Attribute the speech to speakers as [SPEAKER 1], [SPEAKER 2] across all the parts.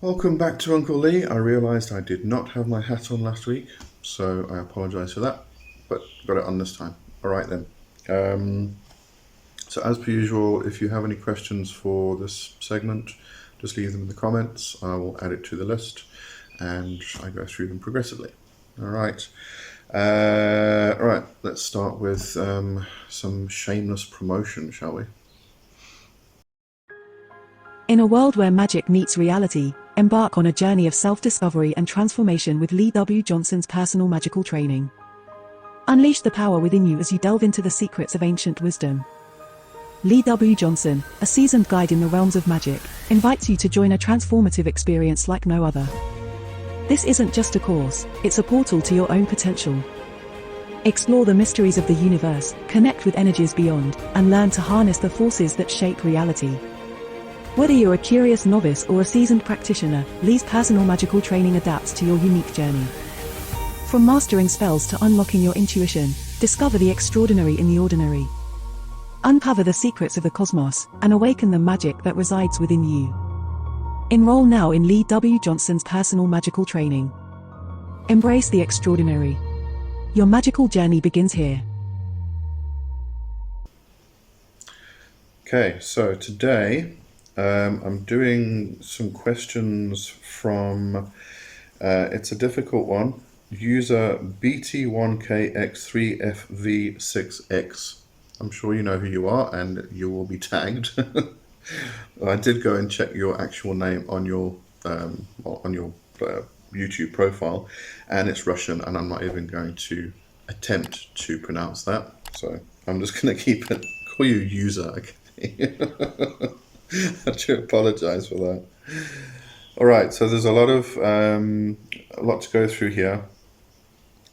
[SPEAKER 1] Welcome back to Uncle Lee. I realised I did not have my hat on last week, so I apologise for that, but got it on this time. All right then. Um, so as per usual, if you have any questions for this segment, just leave them in the comments. I will add it to the list, and I go through them progressively. All right. All right. Let's start with some shameless promotion, shall we?
[SPEAKER 2] In a world where magic meets reality, embark on a journey of self-discovery and transformation with Lee W. Johnson's personal magical training. Unleash the power within you as you delve into the secrets of ancient wisdom. Lee W. Johnson, a seasoned guide in the realms of magic, invites you to join a transformative experience like no other. This isn't just a course, it's a portal to your own potential. Explore the mysteries of the universe, connect with energies beyond, and learn to harness the forces that shape reality. Whether you're a curious novice or a seasoned practitioner, Lee's personal magical training adapts to your unique journey. From mastering spells to unlocking your intuition, discover the extraordinary in the ordinary. Uncover the secrets of the cosmos, and awaken the magic that resides within you. Enroll now in Lee W. Johnson's personal magical training. Embrace the extraordinary. Your magical journey begins here.
[SPEAKER 1] Okay, so today I'm doing some questions from, it's a difficult one, user BT1KX3FV6X. I'm sure you know who you are and you will be tagged. I did go and check your actual name on your YouTube profile, and it's Russian, and I'm not even going to attempt to pronounce that. So I'm just going to call you user. Okay. I do apologize for that. All right, so there's a lot to go through here.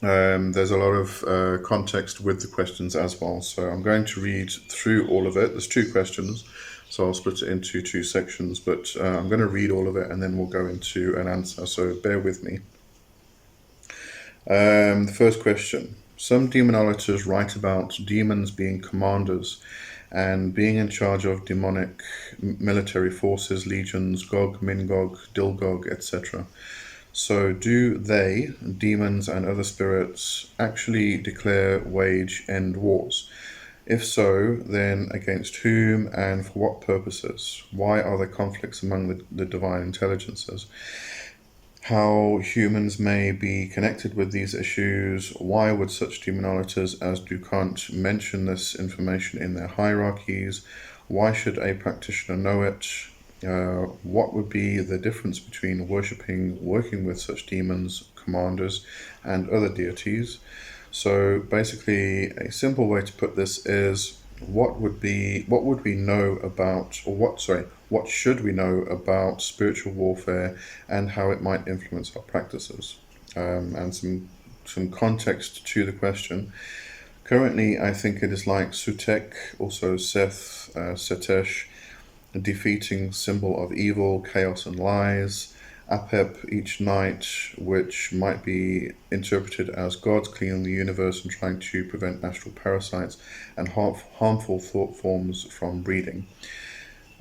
[SPEAKER 1] There's a lot of context with the questions as well. So I'm going to read through all of it. There's two questions, so I'll split it into two sections, but I'm going to read all of it and then we'll go into an answer. So bear with me. The first question. Some demonologists write about demons being commanders and being in charge of demonic military forces, legions, Gog, Mingog, Dilgog, etc. So do they, demons and other spirits, actually declare, wage, end wars? If so, then against whom and for what purposes? Why are there conflicts among the divine intelligences? How humans may be connected with these issues? Why would such demonolators as Dukant mention this information in their hierarchies? Why should a practitioner know it? What would be the difference between working with such demons, commanders, and other deities? So basically, a simple way to put this is what should we know about spiritual warfare and how it might influence our practices, and some context to the question. Currently, I think it is like Sutek, also Seth, Setesh, a defeating symbol of evil, chaos, and lies. Apep each night, which might be interpreted as God's cleaning the universe and trying to prevent astral parasites and harmful thought forms from breeding.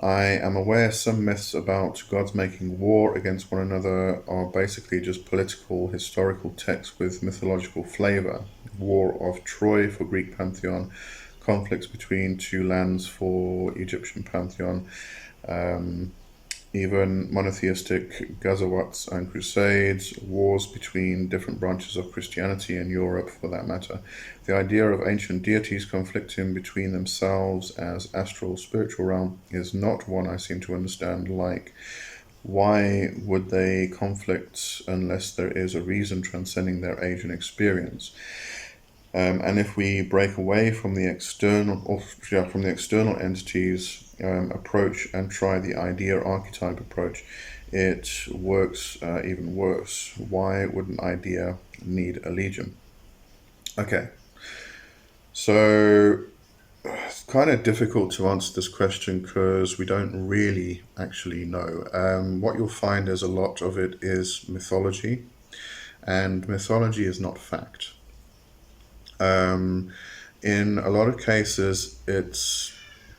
[SPEAKER 1] I am aware some myths about gods making war against one another are basically just political, historical texts with mythological flavor. War of Troy for Greek pantheon, conflicts between two lands for Egyptian pantheon, even monotheistic Ghazawats and Crusades, wars between different branches of Christianity in Europe for that matter. The idea of ancient deities conflicting between themselves as astral spiritual realm is not one I seem to understand. Like, why would they conflict unless there is a reason transcending their age and experience? And if we break away from the external entities approach and try the idea archetype approach, it works even worse. Why would an idea need a legion? Okay, so it's kind of difficult to answer this question because we don't really actually know. What you'll find is a lot of it is mythology, and mythology is not fact. In a lot of cases, it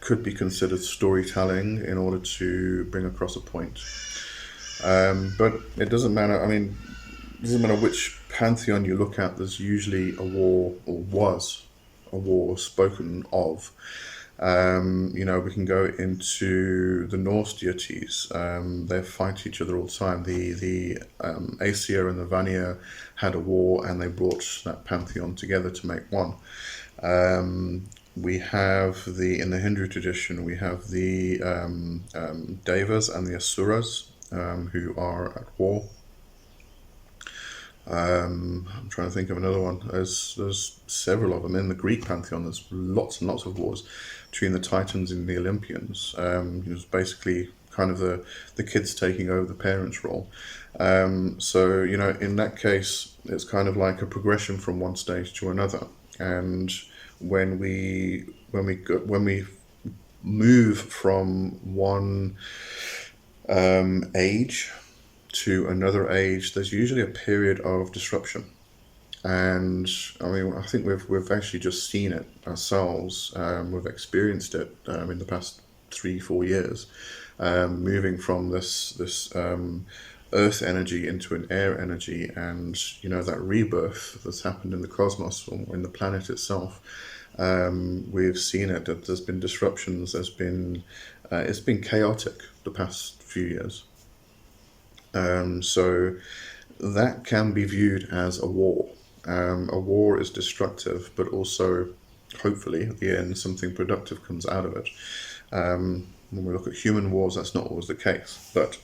[SPEAKER 1] could be considered storytelling in order to bring across a point. But it doesn't matter. I mean, it doesn't matter which pantheon you look at. There's usually a war, or was a war spoken of. We can go into the Norse deities. They fight each other all the time. The Aesir and the Vanir had a war, and they brought that pantheon together to make one. We have in the Hindu tradition, we have the Devas and the Asuras, who are at war. I'm trying to think of another one. There's several of them in the Greek pantheon. There's lots and lots of wars between the Titans and the Olympians. It was basically kind of the kids taking over the parents' role. So in that case, it's kind of like a progression from one stage to another. And when we move from one age to another age, there's usually a period of disruption. And I mean, I think we've actually just seen it ourselves. We've experienced it in the past 3-4 years, moving from this earth energy into an air energy, and that rebirth that's happened in the cosmos or in the planet itself. We've seen it. That there's been disruptions. It's been chaotic the past few years. So that can be viewed as a war. A war is destructive, but also, hopefully, at the end, something productive comes out of it. When we look at human wars, that's not always the case. But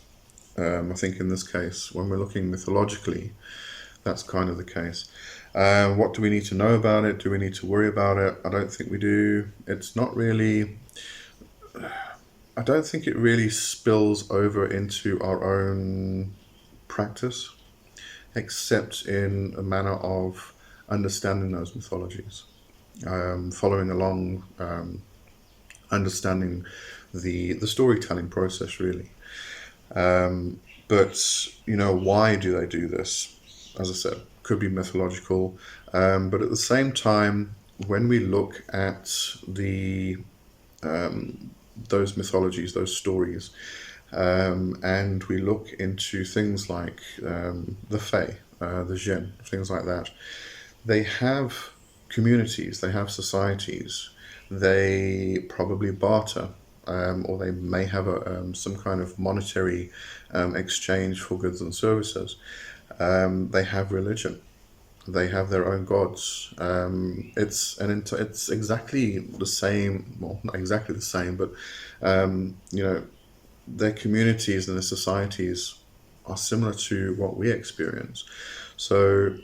[SPEAKER 1] I think in this case, when we're looking mythologically, that's kind of the case. What do we need to know about it? Do we need to worry about it? I don't think we do. It's not really. I don't think it really spills over into our own practice, except in a manner of understanding those mythologies, following along, understanding the storytelling process, really. But why do they do this? As I said, could be mythological, but at the same time, when we look at those mythologies, those stories, and we look into things like the Fae, the Jinn, things like that. They have communities, they have societies, they probably barter, or they may have some kind of monetary exchange for goods and services. They have religion. They have their own gods. It's exactly the same. Well, not exactly the same, but their communities and their societies are similar to what we experience. So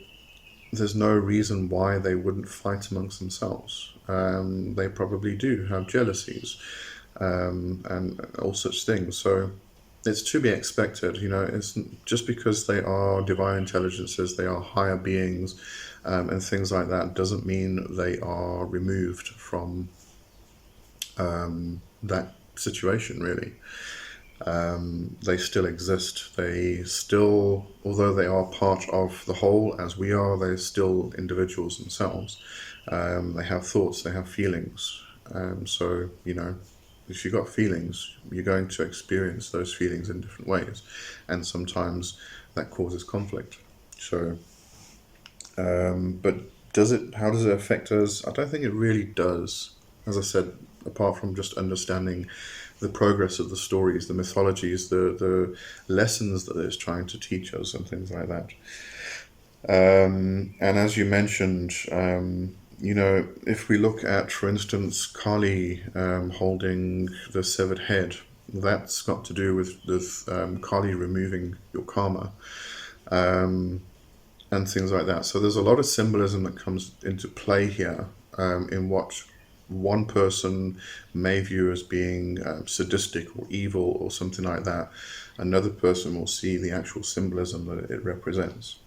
[SPEAKER 1] there's no reason why they wouldn't fight amongst themselves. They probably do have jealousies, and all such things. So it's to be expected. It's just because they are divine intelligences, they are higher beings, and things like that, doesn't mean they are removed from that situation, really. They still exist. They still, although they are part of the whole as we are, they're still individuals themselves. They have thoughts, they have feelings. So, if you've got feelings, you're going to experience those feelings in different ways. And sometimes that causes conflict. So, but how does it affect us? I don't think it really does. As I said, apart from just understanding the progress of the stories, the mythologies, the lessons that it's trying to teach us, and things like that. And as you mentioned, if we look at, for instance, Kali holding the severed head, that's got to do with Kali removing your karma, and things like that. So there's a lot of symbolism that comes into play here, in what one person may view as being sadistic or evil or something like that. Another person will see the actual symbolism that it represents.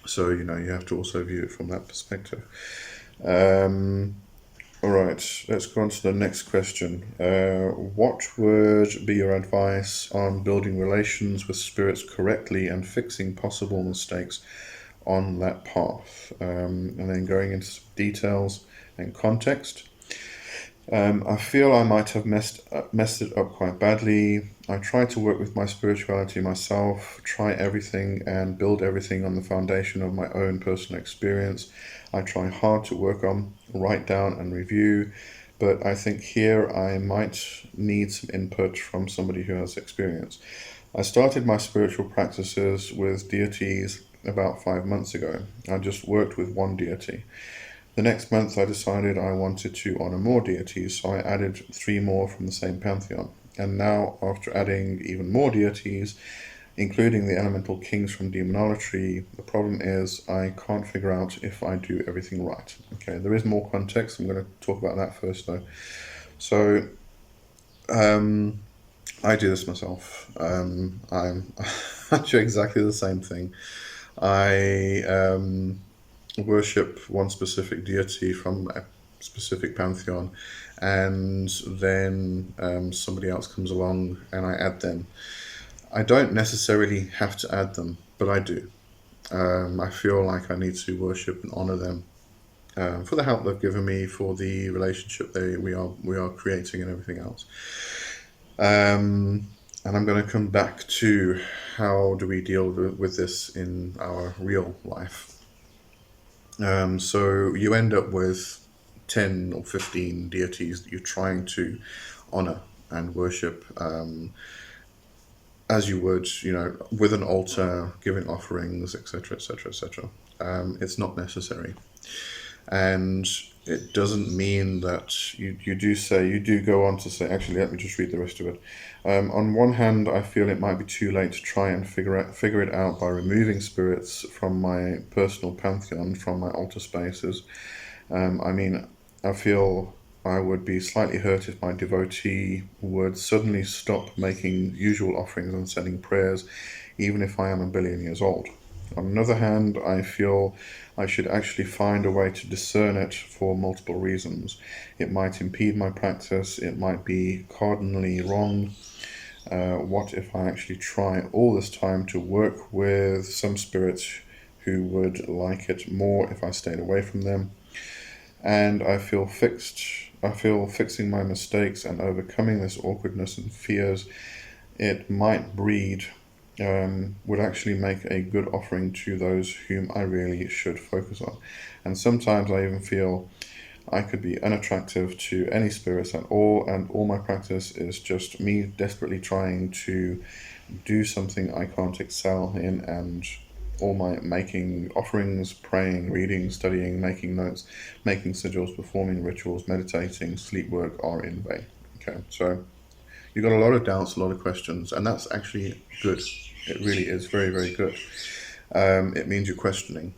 [SPEAKER 1] So, you have to also view it from that perspective. All right, let's go on to the next question. What would be your advice on building relations with spirits correctly and fixing possible mistakes on that path? And then going into some details and context. I feel I might have messed it up quite badly. I try to work with my spirituality myself, try everything and build everything on the foundation of my own personal experience. I try hard to work on, write down, and review, but I think here I might need some input from somebody who has experience. I started my spiritual practices with deities about 5 months ago. I just worked with one deity. The next month, I decided I wanted to honor more deities, so I added three more from the same pantheon. And now, after adding even more deities, including the elemental kings from demonolatry, the problem is I can't figure out if I do everything right. Okay, there is more context. I'm going to talk about that first, though. So, I do this myself. I do exactly the same thing. I worship one specific deity from a specific pantheon, and then somebody else comes along and I add them. I don't necessarily have to add them, but I do. I feel like I need to worship and honor them for the help they've given me, for the relationship we are creating, and everything else. And I'm going to come back to how do we deal with this in our real life. So you end up with 10 or 15 deities that you're trying to honor and worship, as you would, with an altar, giving offerings, etc., etc., etc. It's not necessary. And it doesn't mean that you do go on to say, actually, let me just read the rest of it. On one hand, I feel it might be too late to try and figure it out by removing spirits from my personal pantheon, from my altar spaces. I mean, I feel I would be slightly hurt if my devotee would suddenly stop making usual offerings and sending prayers, even if I am a billion years old. On the other hand, I feel I should actually find a way to discern it for multiple reasons. It might impede my practice, it might be cardinally wrong. What if I actually try all this time to work with some spirits who would like it more if I stayed away from them? And I feel fixing my mistakes and overcoming this awkwardness and fears it might breed would actually make a good offering to those whom I really should focus on. And sometimes I even feel I could be unattractive to any spirits at all, and all my practice is just me desperately trying to do something I can't excel in, and all my making offerings, praying, reading, studying, making notes, making sigils, performing rituals, meditating, sleep work are in vain. Okay, so you've got a lot of doubts, a lot of questions, and that's actually good. It really is very, very good. It means you're questioning,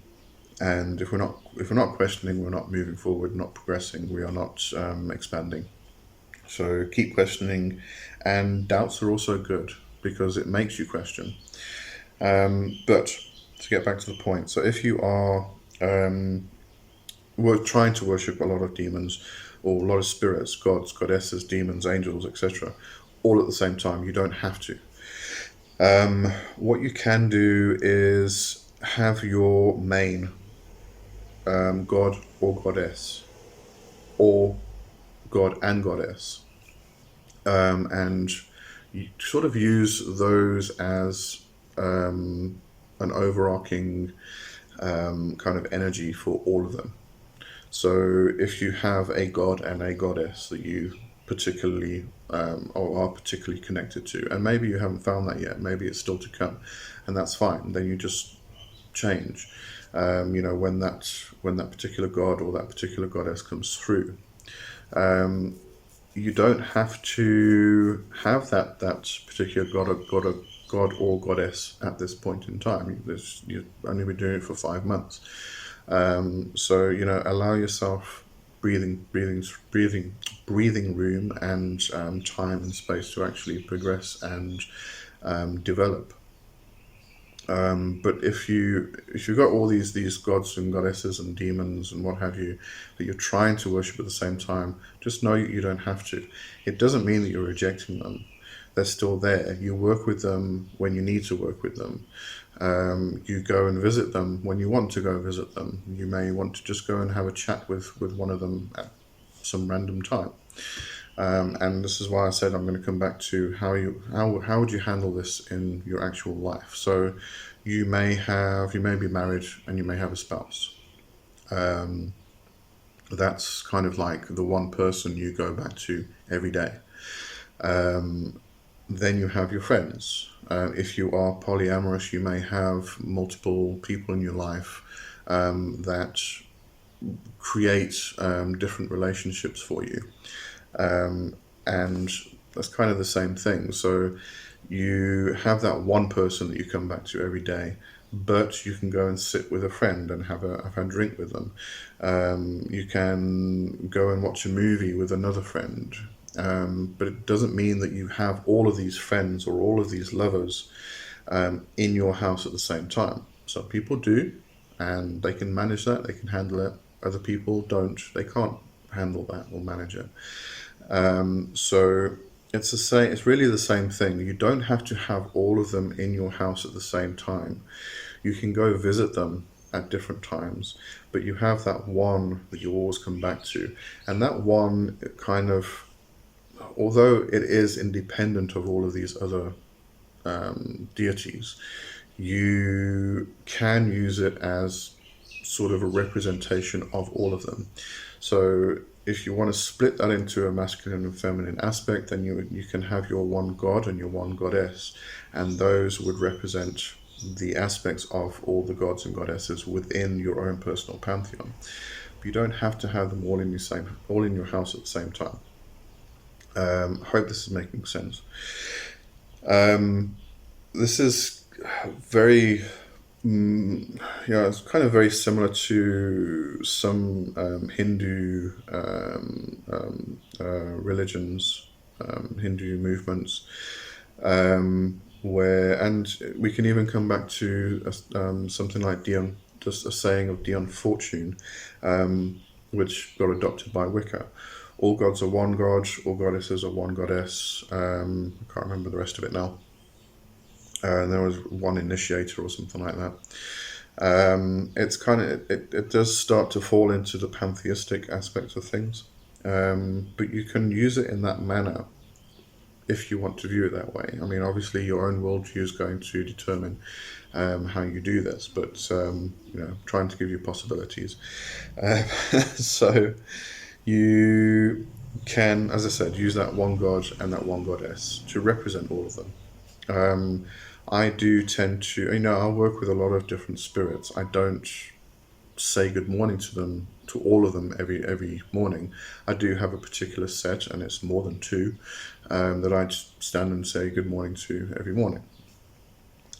[SPEAKER 1] and if we're not questioning, we're not moving forward, not progressing. We are not expanding. So keep questioning, and doubts are also good because it makes you question. But to get back to the point, so if you are we're trying to worship a lot of demons or a lot of spirits, gods, goddesses, demons, angels, etc., all at the same time, you don't have to. What you can do is have your main god or goddess, or god and goddess, and you sort of use those as an overarching kind of energy for all of them. So if you have a god and a goddess that you particularly or are particularly connected to, and maybe you haven't found that yet, maybe it's still to come, and that's fine. Then you just change. When that particular god or that particular goddess comes through, you don't have to have that particular god or goddess at this point in time. You've only been doing it for 5 months. So allow yourself breathing room and time and space to actually progress and develop. But if you've got all these gods and goddesses and demons and what have you that you're trying to worship at the same time, just know you don't have to. It doesn't mean that you're rejecting them. They're still there. You work with them when you need to work with them. You go and visit them when you want to go visit them. You may want to just go and have a chat with one of them at some random time. And this is why I said I'm going to come back to how would you handle this in your actual life. So you may be married and you may have a spouse. That's kind of like the one person you go back to every day. Then you have your friends. If you are polyamorous, you may have multiple people in your life that create different relationships for you. And that's kind of the same thing. So you have that one person that you come back to every day, but you can go and sit with a friend and have a drink with them. You can go and watch a movie with another friend. But it doesn't mean that you have all of these friends or all of these lovers in your house at the same time. Some people do, and they can manage that, they can handle it. Other people don't, they can't handle that or manage it. So it's the same. It's really the same thing. You don't have to have all of them in your house at the same time. You can go visit them at different times, but you have that one that you always come back to, and that one kind of, although it is independent of all of these other deities, you can use it as sort of a representation of all of them. So if you want to split that into a masculine and feminine aspect, then you can have your one god and your one goddess, and those would represent the aspects of all the gods and goddesses within your own personal pantheon. But you don't have to have them all in your house at the same time. I hope this is making sense. This is very, it's kind of very similar to some Hindu religions, Hindu movements, and we can even come back to something like Dion, just a saying of Dion Fortune, which got adopted by Wicca. All gods are one god, all goddesses are one goddess. I can't remember the rest of it now. There was one initiator or something like that. It's kind of it does start to fall into the pantheistic aspects of things, but you can use it in that manner if you want to view it that way. I mean, obviously, your own worldview is going to determine how you do this, but trying to give you possibilities. So you can, as I said, use that one god and that one goddess to represent all of them. I do tend to, I work with a lot of different spirits. I don't say good morning to them, to all of them every morning. I do have a particular set, and it's more than two, that I stand and say good morning to every morning.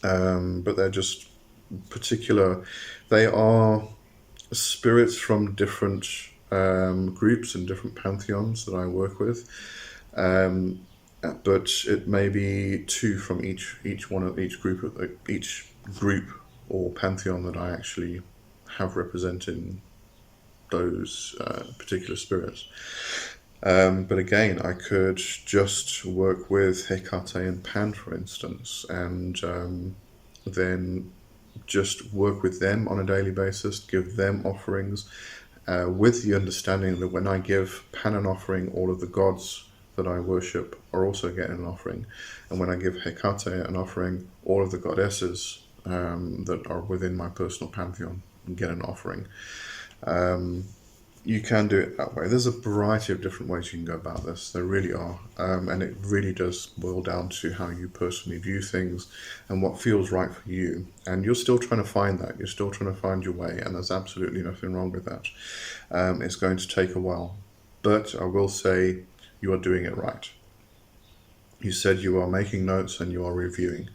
[SPEAKER 1] But they're just particular, they are spirits from different groups and different pantheons that I work with. But it may be two from each group or pantheon that I actually have representing those particular spirits. But again, I could just work with Hecate and Pan, for instance, and then just work with them on a daily basis, give them offerings, with the understanding that when I give Pan an offering, all of the gods that I worship are also getting an offering. And when I give Hecate an offering, all of the goddesses that are within my personal pantheon get an offering. You can do it that way. There's a variety of different ways you can go about this. There really are. And it really does boil down to how you personally view things and what feels right for you. And you're still trying to find that. You're still trying to find your way. And there's absolutely nothing wrong with that. It's going to take a while. But I will say you are doing it right. You said you are making notes and you are reviewing.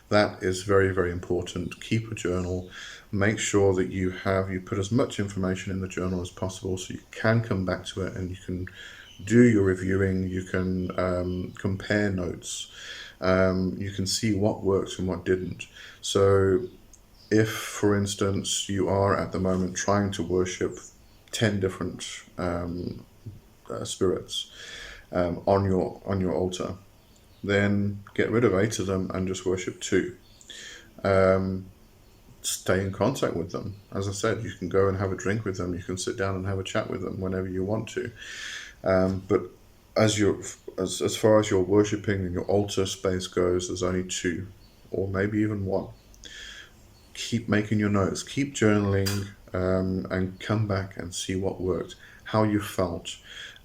[SPEAKER 1] That is very, very important. Keep a journal. Make sure that you put as much information in the journal as possible so you can come back to it and you can do your reviewing. You can compare notes. You can see what worked and what didn't. So if, for instance, you are at the moment trying to worship 10 different spirits on your altar, then get rid of 8 of them and just worship 2. Stay in contact with them. As I said, you can go and have a drink with them. You can sit down and have a chat with them whenever you want to. But as you as far as your worshipping and your altar space goes, there's only two, or maybe even one. Keep making your notes, keep journaling, and come back and see what worked, how you felt,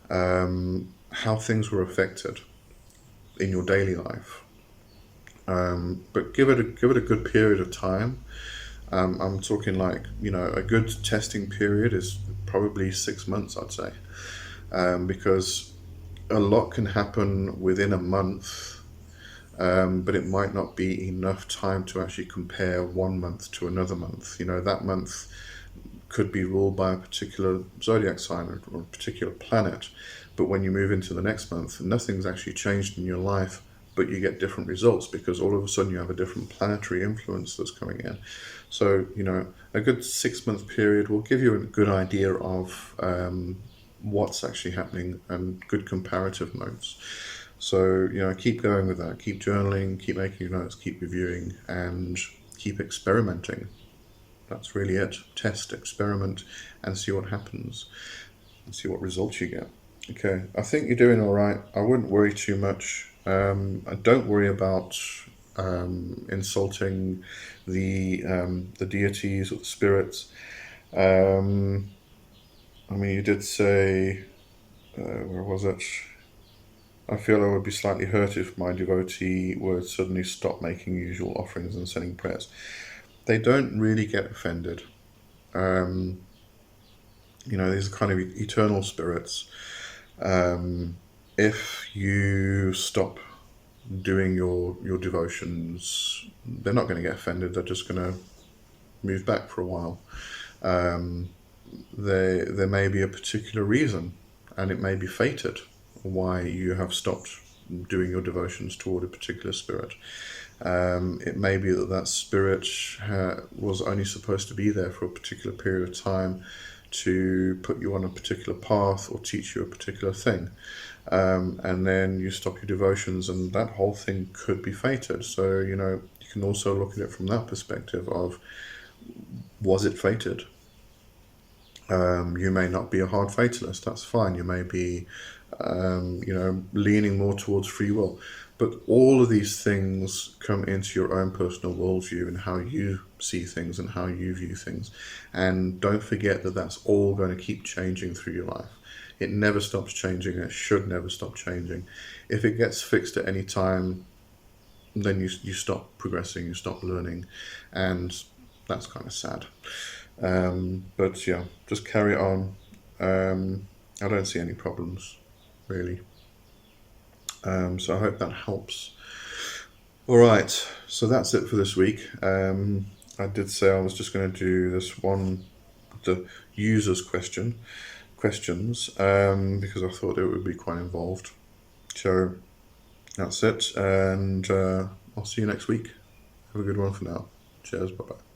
[SPEAKER 1] how things were affected in your daily life. But give it a good period of time. I'm talking like, a good testing period is probably 6 months, I'd say, because a lot can happen within a month, but it might not be enough time to actually compare one month to another month. That month could be ruled by a particular zodiac sign or a particular planet, but when you move into the next month, nothing's actually changed in your life, but you get different results because all of a sudden you have a different planetary influence that's coming in. So, a good 6 month period will give you a good idea of what's actually happening and good comparative notes. So, keep going with that. Keep journaling, keep making your notes, keep reviewing, and keep experimenting. That's really it. Test, experiment, and see what happens, and see what results you get. Okay, I think you're doing all right. I wouldn't worry too much. I don't worry about insulting the deities or the spirits. Um, I mean, you did say, where was it? I feel I would be slightly hurt if my devotee were to suddenly stop making usual offerings and sending prayers. They don't really get offended. Um, these are kind of eternal spirits. If you stop doing your devotions, they're not going to get offended. They're just going to move back for a while. Um, there may be a particular reason, and it may be fated why you have stopped doing your devotions toward a particular spirit. It may be that spirit was only supposed to be there for a particular period of time to put you on a particular path or teach you a particular thing. And then you stop your devotions, and that whole thing could be fated. So, you can also look at it from that perspective of, was it fated? You may not be a hard fatalist, that's fine. You may be, leaning more towards free will. But all of these things come into your own personal worldview and how you see things and how you view things. And don't forget that that's all going to keep changing through your life. It never stops changing, and it should never stop changing. If it gets fixed at any time, then you stop progressing, you stop learning, and that's kind of sad. But yeah, just carry on. I don't see any problems, really. So I hope that helps. All right, so that's it for this week. I did say I was just going to do this one, the users questions, because I thought it would be quite involved. So that's it, and I'll see you next week. Have a good one for now. Cheers, bye bye.